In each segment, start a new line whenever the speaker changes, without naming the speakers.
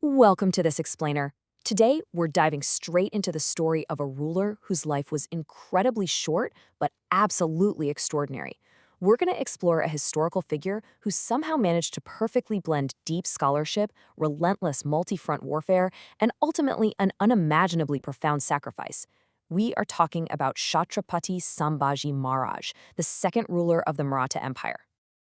Welcome to this explainer. Today, we're diving straight into the story of a ruler whose life was incredibly short but absolutely extraordinary. We're going to explore a historical figure who somehow managed to perfectly blend deep scholarship, relentless multi-front warfare, and ultimately an unimaginably profound sacrifice. We are talking about Chhatrapati Sambhaji Maharaj, the second ruler of the Maratha Empire.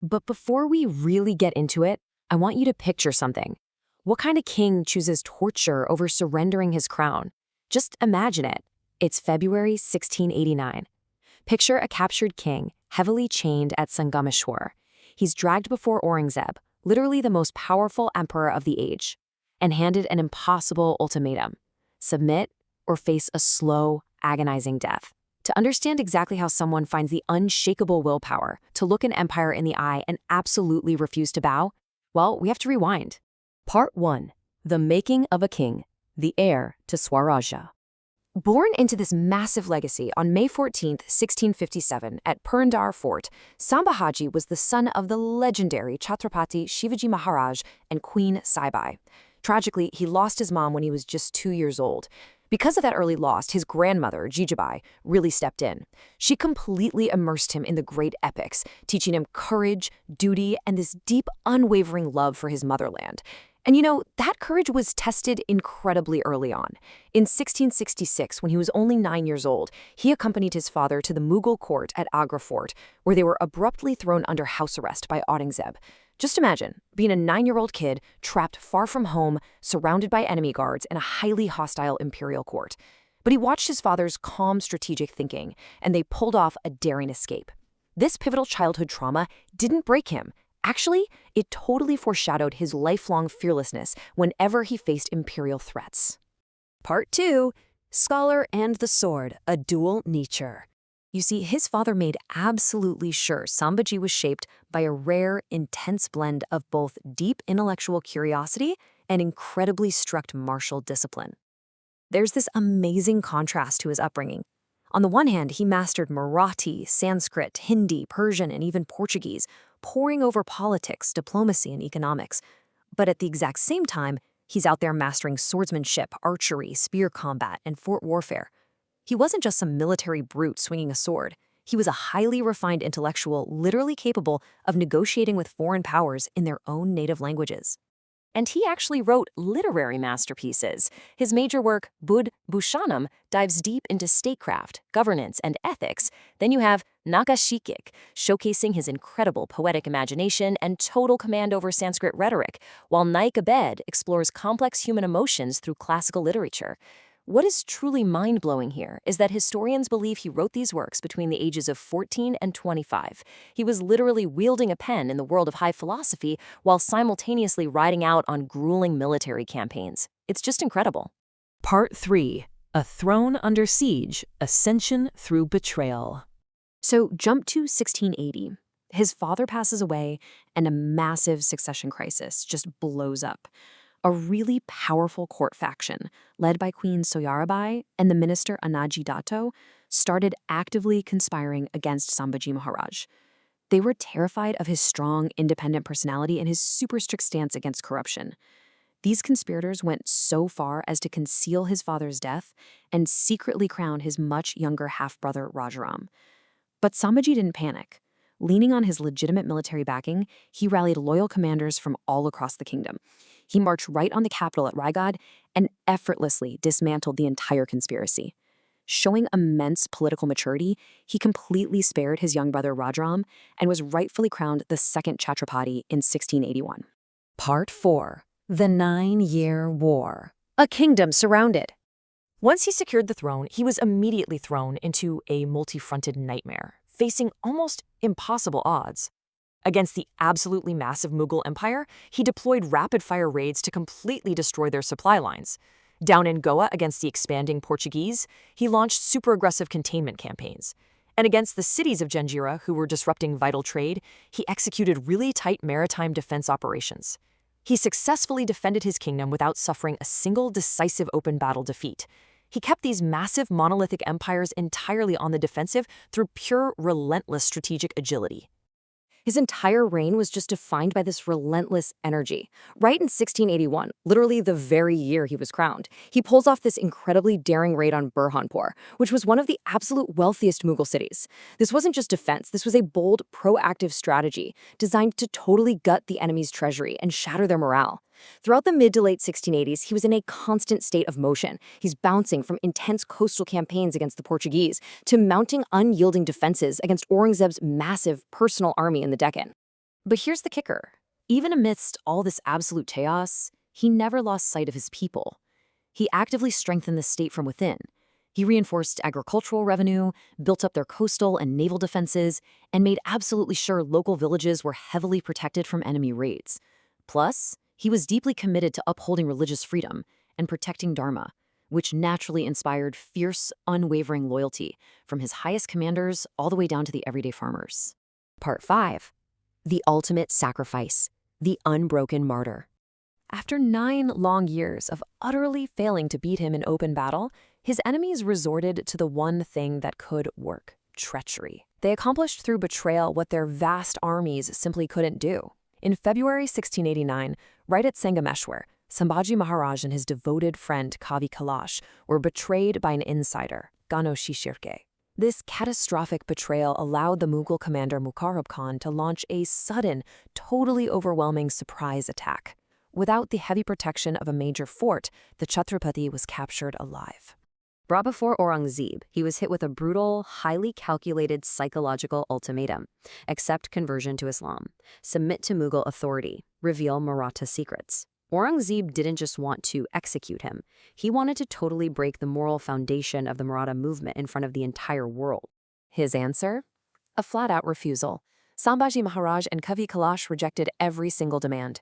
But before we really get into it, I want you to picture something. What kind of king chooses torture over surrendering his crown? Just imagine it. It's February 1689. Picture a captured king, heavily chained at Sangameshwar. He's dragged before Aurangzeb, literally the most powerful emperor of the age, and handed an impossible ultimatum: submit or face a slow, agonizing death. To understand exactly how someone finds the unshakable willpower to look an empire in the eye and absolutely refuse to bow, well, we have to rewind. Part 1. The Making of a King, the Heir to Swarajya. Born into this massive legacy on May 14, 1657, at Purandar Fort, Sambhaji was the son of the legendary Chhatrapati Shivaji Maharaj and Queen Saibai. Tragically, he lost his mom when he was just 2 years old. Because of that early loss, his grandmother, Jijabai, really stepped in. She completely immersed him in the great epics, teaching him courage, duty, and this deep, unwavering love for his motherland. And that courage was tested incredibly early on. In 1666, when he was only 9 years old, he accompanied his father to the Mughal court at Agra Fort, where they were abruptly thrown under house arrest by Aurangzeb. Just imagine being a 9-year-old kid trapped far from home, surrounded by enemy guards in a highly hostile imperial court. But he watched his father's calm strategic thinking, and they pulled off a daring escape. This pivotal childhood trauma didn't break him. Actually, it totally foreshadowed his lifelong fearlessness whenever he faced imperial threats. Part 2. Scholar and the Sword, a Dual Nature. You see, his father made absolutely sure Sambhaji was shaped by a rare, intense blend of both deep intellectual curiosity and incredibly strict martial discipline. There's this amazing contrast to his upbringing. On the one hand, he mastered Marathi, Sanskrit, Hindi, Persian, and even Portuguese, poring over politics, diplomacy, and economics. But at the exact same time, he's out there mastering swordsmanship, archery, spear combat, and fort warfare. He wasn't just some military brute swinging a sword. He was a highly refined intellectual, literally capable of negotiating with foreign powers in their own native languages. And he actually wrote literary masterpieces. His major work, Buddh Bhushanam, dives deep into statecraft, governance, and ethics. Then you have Nakashikik, showcasing his incredible poetic imagination and total command over Sanskrit rhetoric, while Naik Abed explores complex human emotions through classical literature. What is truly mind-blowing here is that historians believe he wrote these works between the ages of 14 and 25. He was literally wielding a pen in the world of high philosophy while simultaneously riding out on grueling military campaigns. It's just incredible. Part 3. A Throne Under Siege, Ascension Through Betrayal. So jump to 1680. His father passes away, and a massive succession crisis just blows up. A really powerful court faction, led by Queen Soyarabai and the minister Anaji Dato, started actively conspiring against Sambhaji Maharaj. They were terrified of his strong, independent personality and his super strict stance against corruption. These conspirators went so far as to conceal his father's death and secretly crown his much younger half-brother Rajaram. But Sambhaji didn't panic. Leaning on his legitimate military backing, he rallied loyal commanders from all across the kingdom. He marched right on the capital at Raigad and effortlessly dismantled the entire conspiracy. Showing immense political maturity, he completely spared his young brother Rajaram and was rightfully crowned the second Chhatrapati in 1681. Part 4. The 9-Year War. A kingdom surrounded. Once he secured the throne, he was immediately thrown into a multi-fronted nightmare, facing almost impossible odds. Against the absolutely massive Mughal Empire, he deployed rapid-fire raids to completely destroy their supply lines. Down in Goa against the expanding Portuguese, he launched super-aggressive containment campaigns. And against the cities of Janjira, who were disrupting vital trade, he executed really tight maritime defense operations. He successfully defended his kingdom without suffering a single decisive open battle defeat. He kept these massive monolithic empires entirely on the defensive through pure, relentless strategic agility. His entire reign was just defined by this relentless energy. Right in 1681, literally the very year he was crowned, he pulls off this incredibly daring raid on Burhanpur, which was one of the absolute wealthiest Mughal cities. This wasn't just defense, this was a bold, proactive strategy designed to totally gut the enemy's treasury and shatter their morale. Throughout the mid to late 1680s, he was in a constant state of motion. He's bouncing from intense coastal campaigns against the Portuguese to mounting unyielding defenses against Aurangzeb's massive personal army in the Deccan. But here's the kicker. Even amidst all this absolute chaos, he never lost sight of his people. He actively strengthened the state from within. He reinforced agricultural revenue, built up their coastal and naval defenses, and made absolutely sure local villages were heavily protected from enemy raids. Plus, he was deeply committed to upholding religious freedom and protecting Dharma, which naturally inspired fierce, unwavering loyalty from his highest commanders all the way down to the everyday farmers. Part 5. The Ultimate Sacrifice, the Unbroken Martyr. After 9 long years of utterly failing to beat him in open battle, his enemies resorted to the one thing that could work: treachery. They accomplished through betrayal what their vast armies simply couldn't do. In February 1689, right at Sangameshwar, Sambhaji Maharaj and his devoted friend Kavi Kalash were betrayed by an insider, Gano Shishirke. This catastrophic betrayal allowed the Mughal commander Mukarrab Khan to launch a sudden, totally overwhelming surprise attack. Without the heavy protection of a major fort, the Chhatrapati was captured alive. Brought before Aurangzeb, he was hit with a brutal, highly calculated psychological ultimatum: accept conversion to Islam, submit to Mughal authority, reveal Maratha secrets. Aurangzeb didn't just want to execute him, he wanted to totally break the moral foundation of the Maratha movement in front of the entire world. His answer? A flat-out refusal. Sambhaji Maharaj and Kavi Kalash rejected every single demand.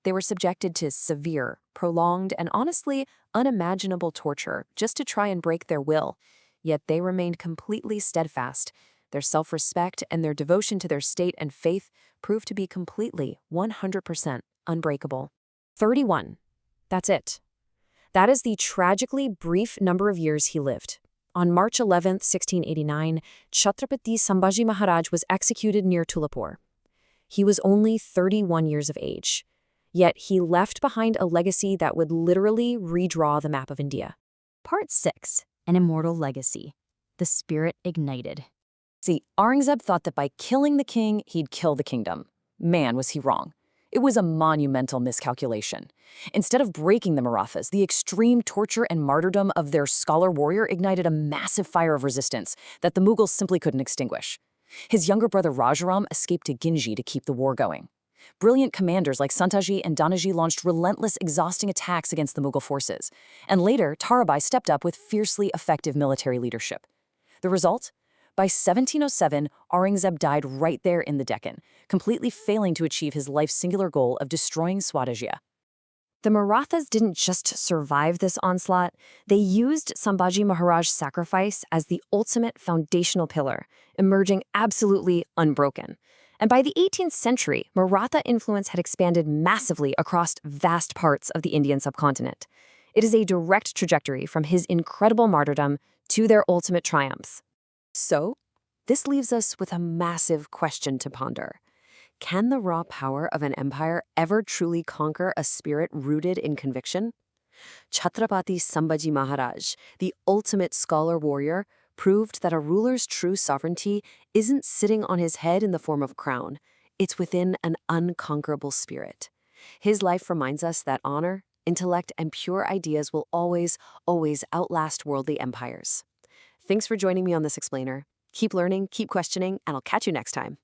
They were subjected to severe, prolonged, and honestly unimaginable torture just to try and break their will. Yet they remained completely steadfast. Their self-respect and their devotion to their state and faith proved to be completely, 100% unbreakable. 31. That's it. That is the tragically brief number of years he lived. On March 11, 1689, Chhatrapati Sambhaji Maharaj was executed near Tulapur. He was only 31 years of age. Yet he left behind a legacy that would literally redraw the map of India.
Part 6. An Immortal Legacy. The Spirit Ignited.
See, Aurangzeb thought that by killing the king, he'd kill the kingdom. Man, was he wrong. It was a monumental miscalculation. Instead of breaking the Marathas, the extreme torture and martyrdom of their scholar warrior ignited a massive fire of resistance that the Mughals simply couldn't extinguish. His younger brother Rajaram escaped to Ginji to keep the war going. Brilliant commanders like Santaji and Danaji launched relentless, exhausting attacks against the Mughal forces. And later, Tarabai stepped up with fiercely effective military leadership. The result? By 1707, Aurangzeb died right there in the Deccan, completely failing to achieve his life's singular goal of destroying Swarajya.
The Marathas didn't just survive this onslaught, they used Sambhaji Maharaj's sacrifice as the ultimate foundational pillar, emerging absolutely unbroken. And by the 18th century, Maratha influence had expanded massively across vast parts of the Indian subcontinent. It is a direct trajectory from his incredible martyrdom to their ultimate triumphs. So, this leaves us with a massive question to ponder. Can the raw power of an empire ever truly conquer a spirit rooted in conviction? Chhatrapati Sambhaji Maharaj, the ultimate scholar warrior, proved that a ruler's true sovereignty isn't sitting on his head in the form of crown. It's within an unconquerable spirit. His life reminds us that honor, intellect, and pure ideas will always, always outlast worldly empires. Thanks for joining me on this explainer. Keep learning, keep questioning, and I'll catch you next time.